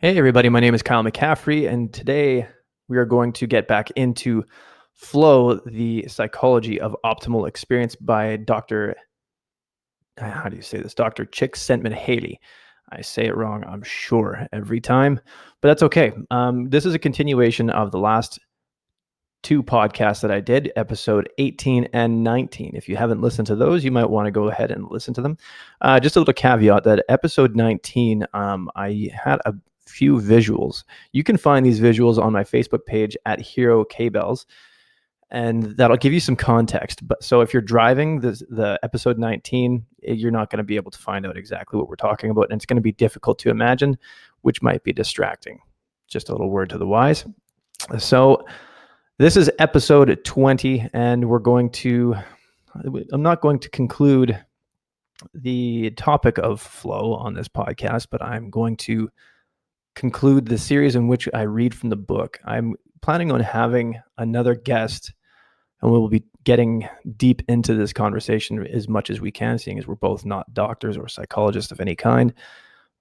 Hey, everybody. My name is Kyle McCaffrey, and today we are going to get back into Flow, the Psychology of Optimal Experience by Dr. How do you say this? Dr. Csikszentmihalyi. I say it wrong, I'm sure, every time, but that's okay. This is a continuation of the last two podcasts that I did, episode 18 and 19. If you haven't listened to those, you might want to go ahead and listen to them. Just a little caveat that episode 19, I had a few visuals. You can find these visuals on my Facebook page at Herobells, and that'll give you some context. But so if you're driving the episode 19, you're not going to be able to find out exactly what we're talking about, and it's going to be difficult to imagine, which might be distracting. Just a little word to the wise. So this is episode 20, and I'm not going to conclude the topic of flow on this podcast, but I'm going to conclude the series in which I read from the book. I'm planning on having another guest, and we will be getting deep into this conversation as much as we can, seeing as we're both not doctors or psychologists of any kind,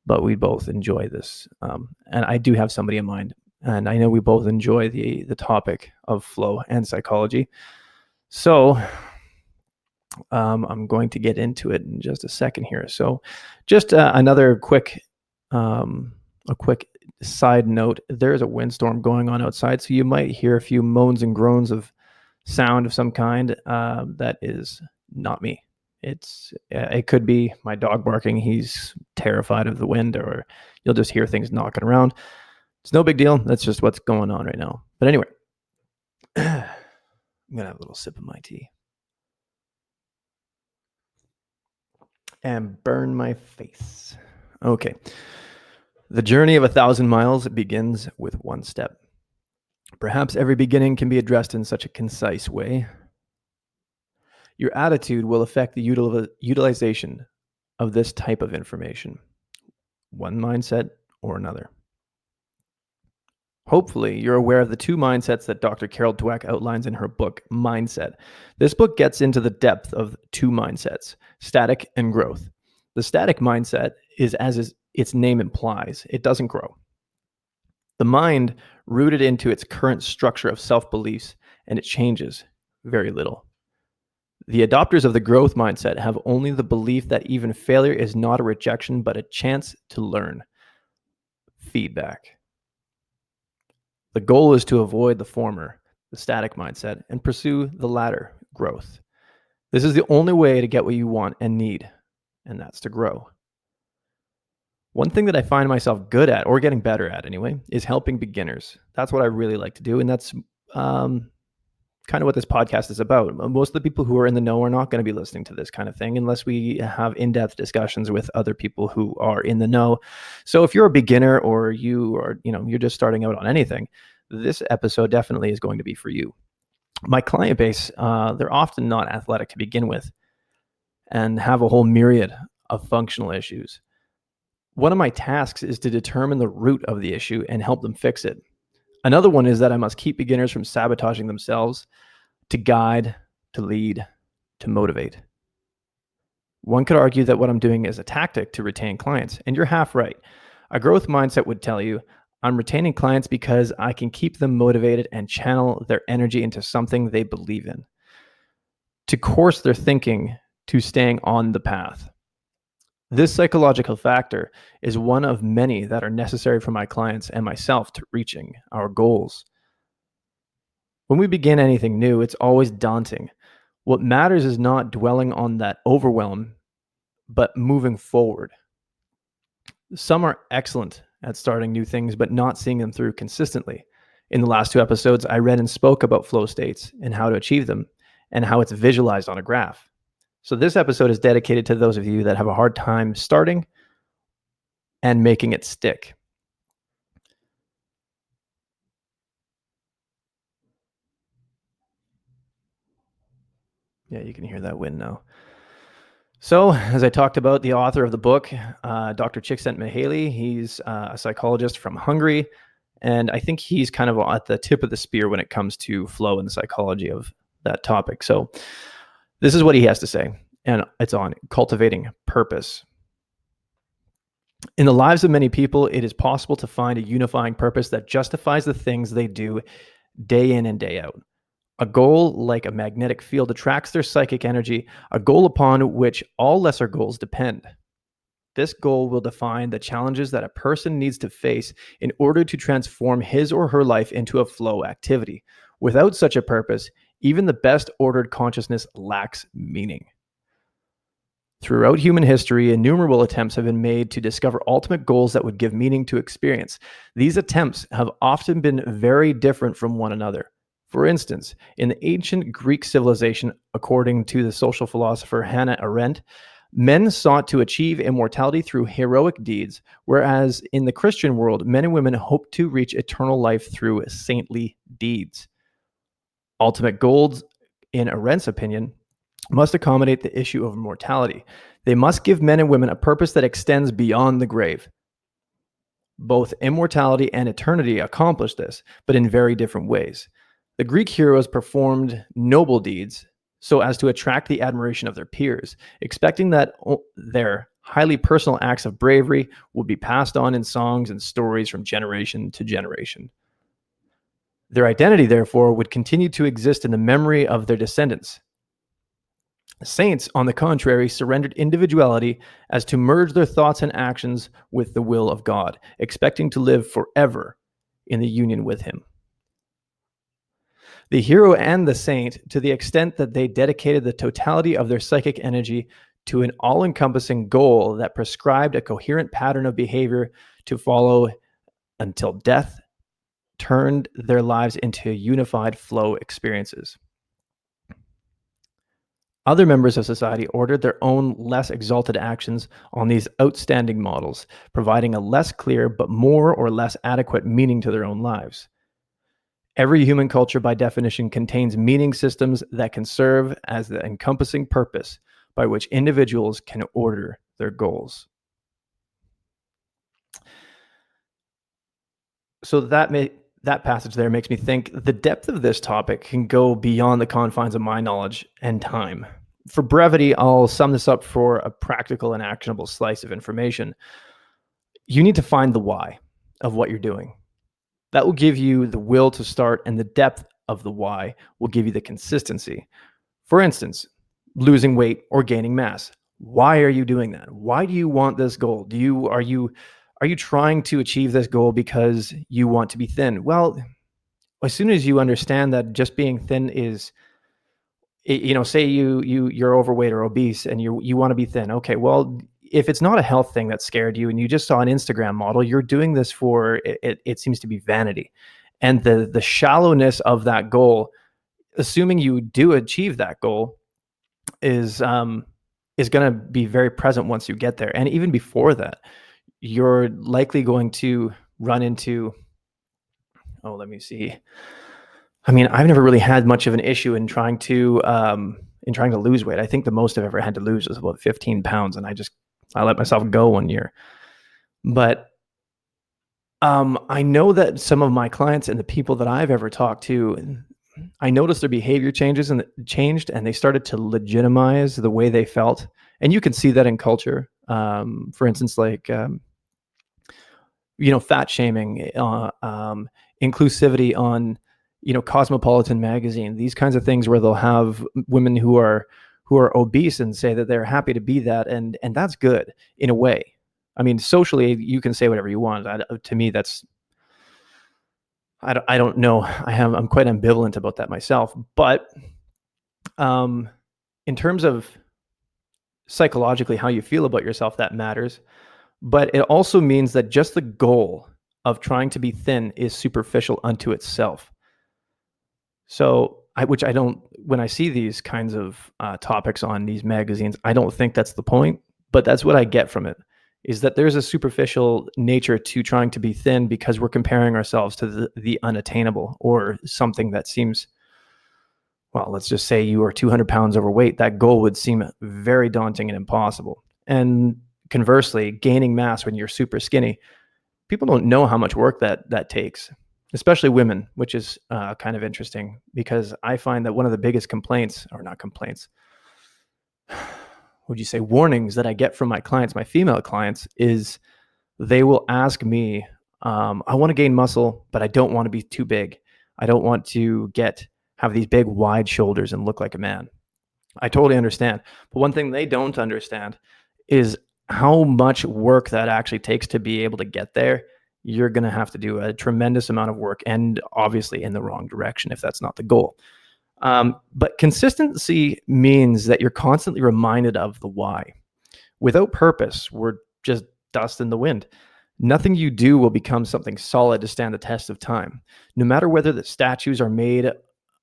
but we both enjoy this. And I do have somebody in mind. And I know we both enjoy the topic of flow and psychology. So I'm going to get into it in just a second here. So just another quick side note. There's a windstorm going on outside, so you might hear a few moans and groans of sound of some kind. That is not me. It could be my dog barking. He's terrified of the wind, or you'll just hear things knocking around. It's no big deal. That's just what's going on right now. But anyway, I'm going to have a little sip of my tea and burn my face. Okay. The journey of 1,000 miles begins with one step. Perhaps every beginning can be addressed in such a concise way. Your attitude will affect the utilization of this type of information, one mindset or another. Hopefully, you're aware of the two mindsets that Dr. Carol Dweck outlines in her book, Mindset. This book gets into the depth of two mindsets, static and growth. The static mindset is, as its name implies, it doesn't grow. The mind rooted into its current structure of self-beliefs, and it changes very little. The adopters of the growth mindset have only the belief that even failure is not a rejection, but a chance to learn. Feedback. The goal is to avoid the former, the static mindset, and pursue the latter, growth. This is the only way to get what you want and need, and that's to grow. One thing that I find myself good at, or getting better at anyway, is helping beginners. That's what I really like to do, and that's kind of what this podcast is about. Most of the people who are in the know are not going to be listening to this kind of thing unless we have in-depth discussions with other people who are in the know. So if you're a beginner, or you're just starting out on anything, this episode definitely is going to be for you. My client base, they're often not athletic to begin with and have a whole myriad of functional issues. One of my tasks is to determine the root of the issue and help them fix it. Another one is that I must keep beginners from sabotaging themselves to guide, to lead, to motivate. One could argue that what I'm doing is a tactic to retain clients, and you're half right. A growth mindset would tell you, I'm retaining clients because I can keep them motivated and channel their energy into something they believe in, to course their thinking to staying on the path. This psychological factor is one of many that are necessary for my clients and myself to reaching our goals. When we begin anything new, it's always daunting. What matters is not dwelling on that overwhelm, but moving forward. Some are excellent at starting new things, but not seeing them through consistently. In the last two episodes, I read and spoke about flow states and how to achieve them, and how it's visualized on a graph. So this episode is dedicated to those of you that have a hard time starting and making it stick. Yeah, you can hear that wind now. So, as I talked about, the author of the book, Dr. Csikszentmihalyi, he's a psychologist from Hungary, and I think he's kind of at the tip of the spear when it comes to flow and the psychology of that topic. So this is what he has to say, and it's on cultivating purpose. In the lives of many people, it is possible to find a unifying purpose that justifies the things they do day in and day out. A goal, like a magnetic field, attracts their psychic energy, a goal upon which all lesser goals depend. This goal will define the challenges that a person needs to face in order to transform his or her life into a flow activity. Without such a purpose, even the best ordered consciousness lacks meaning. Throughout human history, innumerable attempts have been made to discover ultimate goals that would give meaning to experience. These attempts have often been very different from one another. For instance, in the ancient Greek civilization, according to the social philosopher Hannah Arendt, men sought to achieve immortality through heroic deeds, whereas in the Christian world, men and women hoped to reach eternal life through saintly deeds. Ultimate goals, in Arendt's opinion, must accommodate the issue of mortality. They must give men and women a purpose that extends beyond the grave. Both immortality and eternity accomplish this, but in very different ways. The Greek heroes performed noble deeds so as to attract the admiration of their peers, expecting that their highly personal acts of bravery would be passed on in songs and stories from generation to generation. Their identity, therefore, would continue to exist in the memory of their descendants. Saints, on the contrary, surrendered individuality as to merge their thoughts and actions with the will of God, expecting to live forever in the union with Him. The hero and the saint, to the extent that they dedicated the totality of their psychic energy to an all encompassing goal that prescribed a coherent pattern of behavior to follow until death, turned their lives into unified flow experiences. Other members of society ordered their own less exalted actions on these outstanding models, providing a less clear but more or less adequate meaning to their own lives. Every human culture, by definition, contains meaning systems that can serve as the encompassing purpose by which individuals can order their goals. So that passage there makes me think the depth of this topic can go beyond the confines of my knowledge and time. For brevity, I'll sum this up for a practical and actionable slice of information. You need to find the why of what you're doing. That will give you the will to start, and the depth of the why will give you the consistency. For instance, losing weight or gaining mass. Why are you doing that? Why do you want this goal? Are you trying to achieve this goal because you want to be thin? Well, as soon as you understand that just being thin is, say you're overweight or obese and you want to be thin. Okay, well, if it's not a health thing that scared you and you just saw an Instagram model, you're doing this for it seems to be vanity. And the shallowness of that goal, assuming you do achieve that goal, is going to be very present once you get there. And even before that, you're likely going to run into, let me see. I mean, I've never really had much of an issue in trying to lose weight. I think the most I've ever had to lose was about 15 pounds, and I let myself go one year. But I know that some of my clients and the people that I've ever talked to, I noticed their behavior changed, and they started to legitimize the way they felt. And you can see that in culture. For instance, like fat shaming, inclusivity on Cosmopolitan magazine, these kinds of things where they'll have women who are obese and say that they're happy to be that, and that's good in a way. I mean, socially, you can say whatever you want. To me, that's I don't know. I'm quite ambivalent about that myself. But in terms of psychologically how you feel about yourself, that matters. But it also means that just the goal of trying to be thin is superficial unto itself. So, when I see these kinds of topics on these magazines, I don't think that's the point, but that's what I get from it, is that there's a superficial nature to trying to be thin because we're comparing ourselves to the unattainable, or something that seems, well, let's just say you are 200 pounds overweight. That goal would seem very daunting and impossible. And conversely, gaining mass when you're super skinny, people don't know how much work that takes, especially women, which is kind of interesting, because I find that one of the biggest complaints, or not complaints, would you say warnings that I get from my clients, my female clients, is They will ask me, I want to gain muscle, but I don't want to be too big. I don't want to have these big, wide shoulders and look like a man. I totally understand. But one thing they don't understand is how much work that actually takes to be able to get there. You're going to have to do a tremendous amount of work, and obviously in the wrong direction if that's not the goal. But consistency means that you're constantly reminded of the why. Without purpose, we're just dust in the wind. Nothing you do will become something solid to stand the test of time. No matter whether the statues are made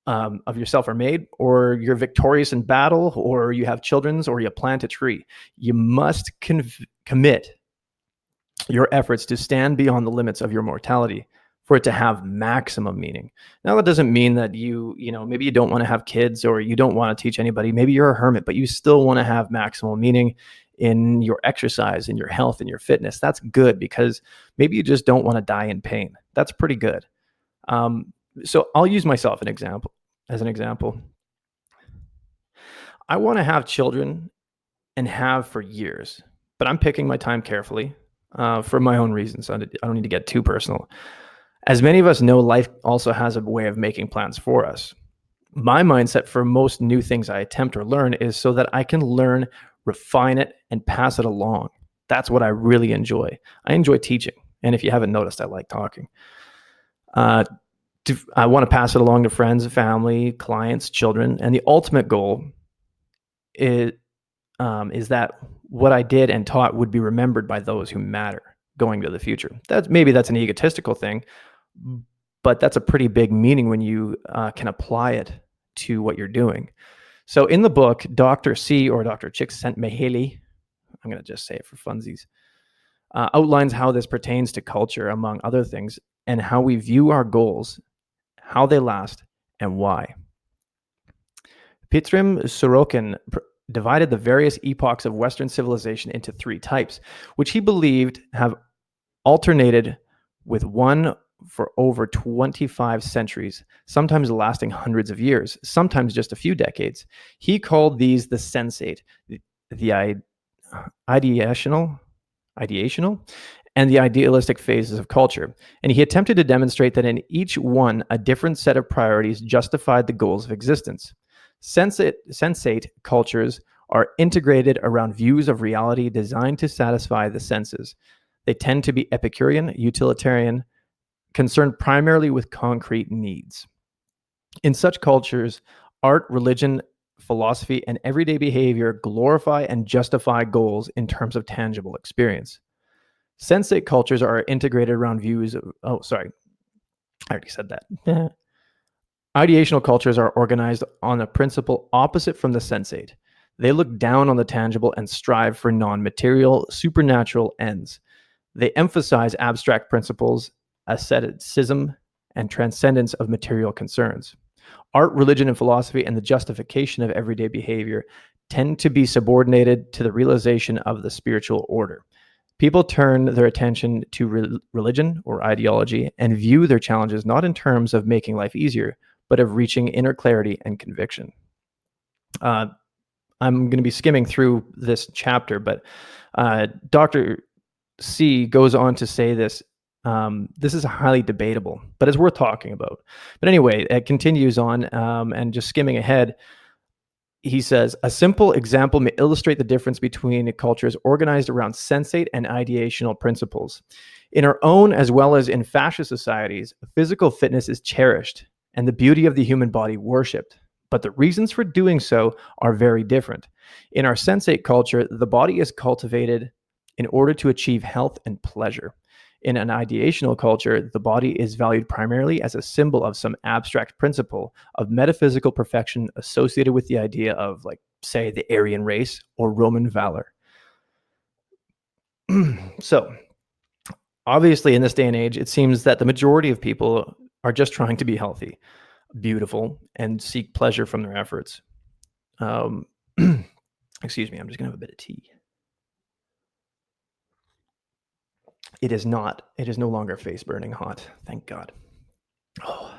of yourself are made, or you're victorious in battle, or you have children's, or you plant a tree, you must commit your efforts to stand beyond the limits of your mortality for it to have maximum meaning. Now, that doesn't mean that maybe you don't want to have kids or you don't want to teach anybody. Maybe you're a hermit, but you still want to have maximum meaning in your exercise, in your health, in your fitness. That's good, because maybe you just don't want to die in pain. That's pretty good. So I'll use myself as an example. I want to have children and have for years, but I'm picking my time carefully for my own reasons. I don't need to get too personal. As many of us know, life also has a way of making plans for us. My mindset for most new things I attempt or learn is so that I can learn, refine it, and pass it along. That's what I really enjoy. I enjoy teaching. And if you haven't noticed, I like talking. I want to pass it along to friends, family, clients, children. And the ultimate goal is that what I did and taught would be remembered by those who matter going to the future. That's an egotistical thing, but that's a pretty big meaning when you can apply it to what you're doing. So in the book, Dr. C, or Dr. Csikszentmihalyi, I'm going to just say it for funsies, outlines how this pertains to culture, among other things, and how we view our goals, how they last, and why. Piotr Sorokin divided the various epochs of Western civilization into 3 types, which he believed have alternated with one for over 25 centuries, sometimes lasting hundreds of years, sometimes just a few decades. He called these the sensate, the ideational, and the idealistic phases of culture. And he attempted to demonstrate that in each one, a different set of priorities justified the goals of existence. Sensate cultures are integrated around views of reality designed to satisfy the senses. They tend to be Epicurean, utilitarian, concerned primarily with concrete needs. In such cultures, art, religion, philosophy, and everyday behavior glorify and justify goals in terms of tangible experience. Sensate cultures are integrated around views of, I already said that. Ideational cultures are organized on a principle opposite from the sensate. They look down on the tangible and strive for non-material, supernatural ends. They emphasize abstract principles, asceticism, and transcendence of material concerns. Art, religion, and philosophy, and the justification of everyday behavior tend to be subordinated to the realization of the spiritual order. People turn their attention to religion or ideology and view their challenges not in terms of making life easier, but of reaching inner clarity and conviction. I'm going to be skimming through this chapter, but Dr. C goes on to say this. This is highly debatable, but it's worth talking about. But anyway, it continues on, and just skimming ahead, he says, a simple example may illustrate the difference between cultures organized around sensate and ideational principles. In our own, as well as in fascist societies, physical fitness is cherished and the beauty of the human body worshipped. But the reasons for doing so are very different. In our sensate culture, the body is cultivated in order to achieve health and pleasure. In an ideational culture, the body is valued primarily as a symbol of some abstract principle of metaphysical perfection associated with the idea of, like, say, the Aryan race or Roman valor. So, obviously, in this day and age, it seems that the majority of people are just trying to be healthy, beautiful, and seek pleasure from their efforts. Excuse me, I'm just going to have a bit of tea. It is no longer face burning hot. Thank God. Oh.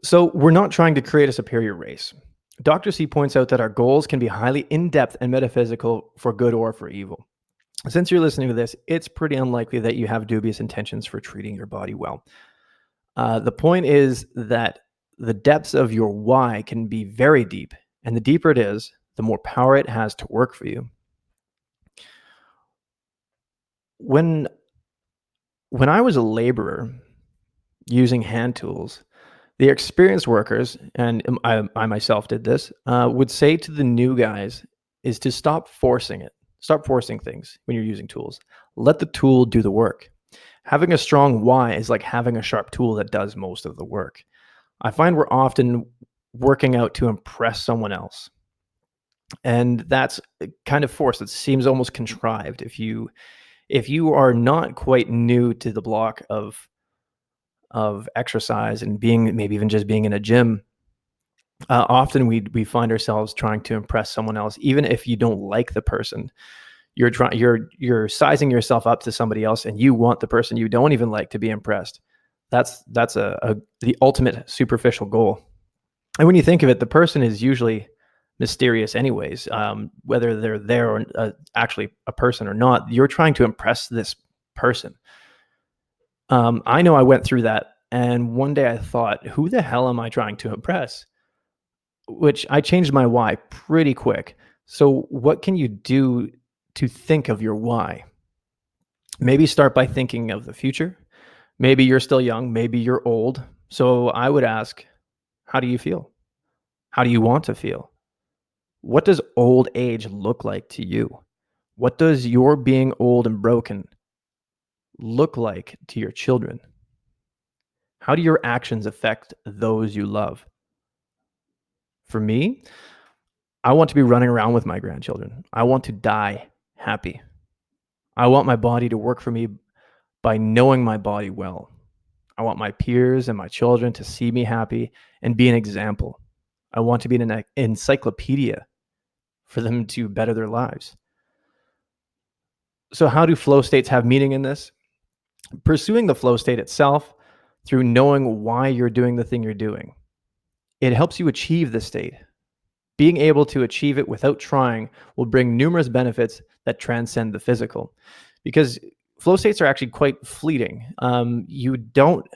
So we're not trying to create a superior race. Dr. C points out that our goals can be highly in-depth and metaphysical for good or for evil. Since you're listening to this, it's pretty unlikely that you have dubious intentions for treating your body well. The point is that the depths of your why can be very deep, and the deeper it is, the more power it has to work for you. When I was a laborer using hand tools, the experienced workers, and I myself did this, would say to the new guys is to stop forcing it. Stop forcing things when you're using tools. Let the tool do the work. Having a strong why is like having a sharp tool that does most of the work. I find we're often working out to impress someone else. And that's kind of forced. It seems almost contrived. If you are not quite new to the block of exercise and being maybe even just being in a gym, often we find ourselves trying to impress someone else, even if you don't like the person. You're sizing yourself up to somebody else, and you want the person you don't even like to be impressed. That's the ultimate superficial goal. And when you think of it, the person is usually mysterious, anyways. Whether they're there or actually a person or not, you're trying to impress this person. I know I went through that, and one day I thought, "Who the hell am I trying to impress?" Which I changed my why pretty quick. So, what can you do to think of your why? Maybe start by thinking of the future. Maybe you're still young, maybe you're old. So, I would ask, how do you feel? How do you want to feel? What does old age look like to you? What does your being old and broken look like to your children? How do your actions affect those you love? For me, I want to be running around with my grandchildren. I want to die happy. I want my body to work for me by knowing my body well. I want my peers and my children to see me happy and be an example. I want to be an encyclopedia for them to better their lives. So, how do flow states have meaning in this? Pursuing the flow state itself through knowing why you're doing the thing you're doing. It helps you achieve the state. Being able to achieve it without trying will bring numerous benefits that transcend the physical, because flow states are actually quite fleeting. You don't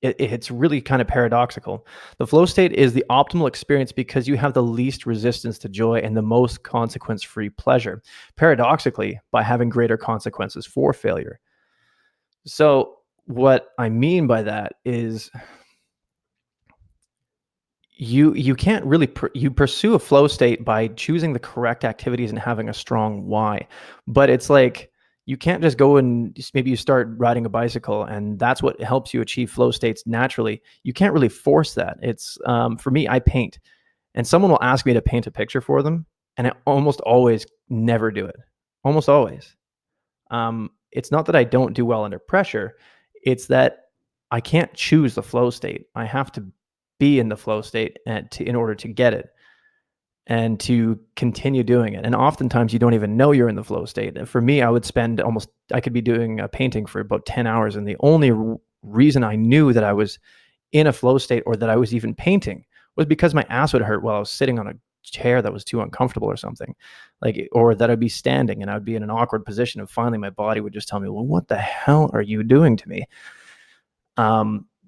it's really kind of paradoxical. The flow state is the optimal experience because you have the least resistance to joy and the most consequence-free pleasure, paradoxically, by having greater consequences for failure. So, what I mean by that is you can't really you pursue a flow state by choosing the correct activities and having a strong why. But it's like you can't just go and maybe you start riding a bicycle and that's what helps you achieve flow states naturally. You can't really force that. It's for me, I paint, and someone will ask me to paint a picture for them, and I almost always never do it. Almost always. It's not that I don't do well under pressure. It's that I can't choose the flow state. I have to be in the flow state in order to get it and to continue doing it. And oftentimes you don't even know you're in the flow state. And for me, I could be doing a painting for about 10 hours. And the only reason I knew that I was in a flow state or that I was even painting was because my ass would hurt while I was sitting on a chair that was too uncomfortable or something, or that I'd be standing and I'd be in an awkward position, and finally my body would just tell me, well, what the hell are you doing to me?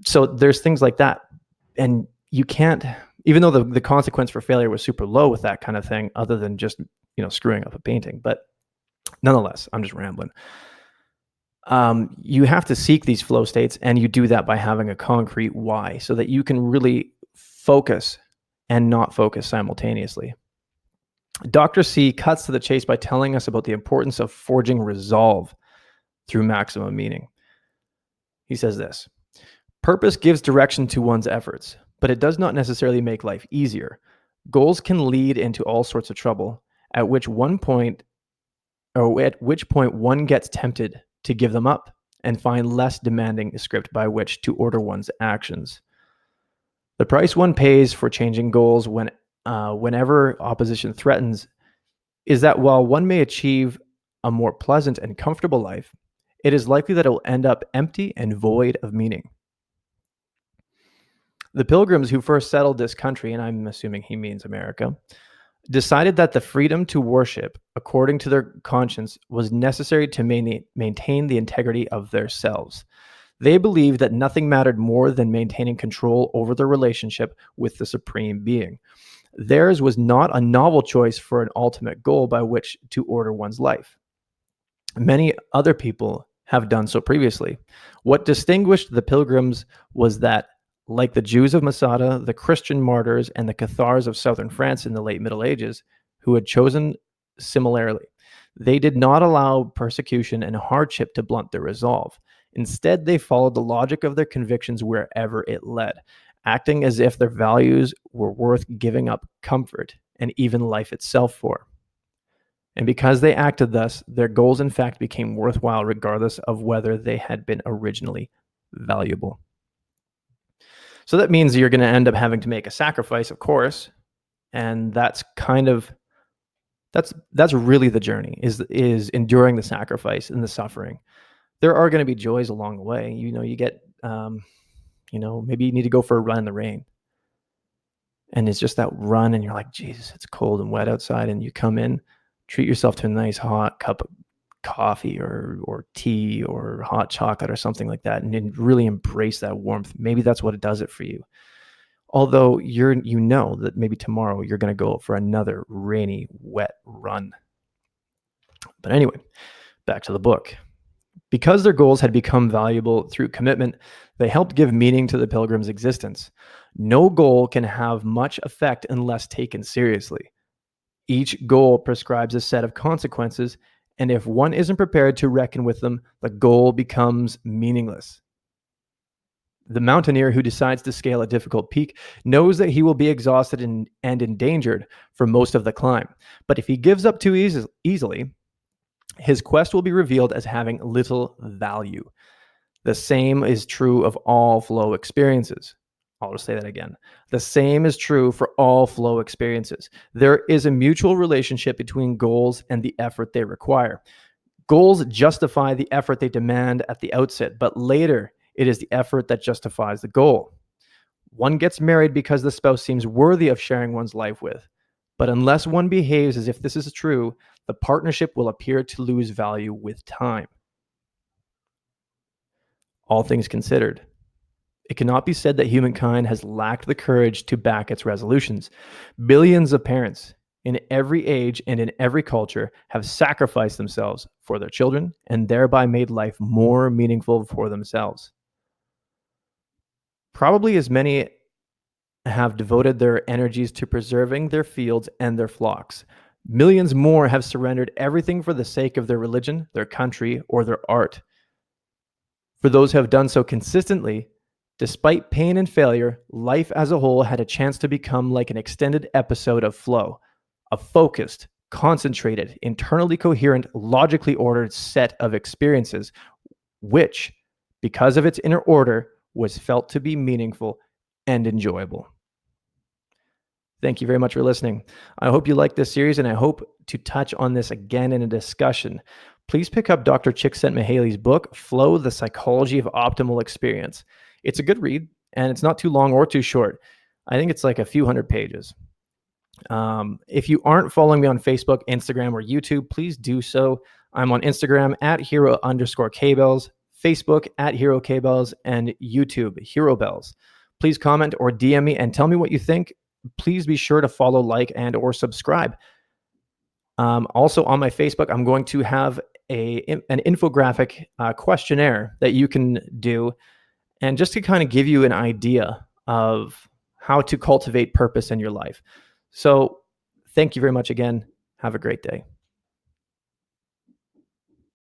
So there's things like that, and you can't, even though the consequence for failure was super low with that kind of thing, other than just screwing up a painting, but nonetheless, I'm just rambling. You have to seek these flow states, and you do that by having a concrete why, so that you can really focus and not focus simultaneously. Dr. C cuts to the chase by telling us about the importance of forging resolve through maximum meaning. He says this: purpose gives direction to one's efforts, but it does not necessarily make life easier. Goals can lead into all sorts of trouble, at which point one gets tempted to give them up and find less demanding script by which to order one's actions. The price one pays for changing goals whenever opposition threatens is that while one may achieve a more pleasant and comfortable life, it is likely that it will end up empty and void of meaning. The pilgrims who first settled this country, and I'm assuming he means America, decided that the freedom to worship according to their conscience was necessary to maintain the integrity of their selves. They believed that nothing mattered more than maintaining control over their relationship with the Supreme Being. Theirs was not a novel choice for an ultimate goal by which to order one's life. Many other people have done so previously. What distinguished the Pilgrims was that, like the Jews of Masada, the Christian martyrs, and the Cathars of southern France in the late Middle Ages, who had chosen similarly, they did not allow persecution and hardship to blunt their resolve. Instead, they followed the logic of their convictions wherever it led, acting as if their values were worth giving up comfort and even life itself for. And because they acted thus, their goals in fact became worthwhile regardless of whether they had been originally valuable. So that means you're going to end up having to make a sacrifice, of course, and that's really the journey, is enduring the sacrifice and the suffering. There are going to be joys along the way. You get maybe you need to go for a run in the rain. And it's just that run and you're like, Jesus, it's cold and wet outside, and you come in, treat yourself to a nice hot cup of coffee or tea or hot chocolate or something like that, and really embrace that warmth. Maybe that's what it does it for you. Although you know that maybe tomorrow you're going to go for another rainy, wet run. But anyway, back to the book. Because their goals had become valuable through commitment, they helped give meaning to the Pilgrims' existence. No goal can have much effect unless taken seriously. Each goal prescribes a set of consequences, and if one isn't prepared to reckon with them, the goal becomes meaningless. The mountaineer who decides to scale a difficult peak knows that he will be exhausted and endangered for most of the climb. But if he gives up too easily, his quest will be revealed as having little value. The same is true of all flow experiences. I'll just say that again. The same is true for all flow experiences. There is a mutual relationship between goals and the effort they require. Goals justify the effort they demand at the outset, but later it is the effort that justifies the goal. One gets married because the spouse seems worthy of sharing one's life with. But unless one behaves as if this is true, the partnership will appear to lose value with time. All things considered, it cannot be said that humankind has lacked the courage to back its resolutions. Billions of parents in every age and in every culture have sacrificed themselves for their children and thereby made life more meaningful for themselves. Probably as many have devoted their energies to preserving their fields and their flocks. Millions more have surrendered everything for the sake of their religion, their country, or their art. For those who have done so consistently, despite pain and failure, life as a whole had a chance to become like an extended episode of flow, a focused, concentrated, internally coherent, logically ordered set of experiences, which, because of its inner order, was felt to be meaningful and enjoyable. Thank you very much for listening. I hope you like this series, and I hope to touch on this again in a discussion. Please pick up Dr. Csikszentmihalyi's book, Flow, The Psychology of Optimal Experience. It's a good read, and it's not too long or too short. I think it's like a few hundred pages. If you aren't following me on Facebook, Instagram, or YouTube, please do so. I'm on Instagram at hero_Kbells, Facebook at HeroKbells, and YouTube, Herobells. Please comment or DM me and tell me what you think. Please be sure to follow, like, and or subscribe. Also on my Facebook, I'm going to have an infographic questionnaire that you can do, and just to kind of give you an idea of how to cultivate purpose in your life. So thank you very much again. Have a great day.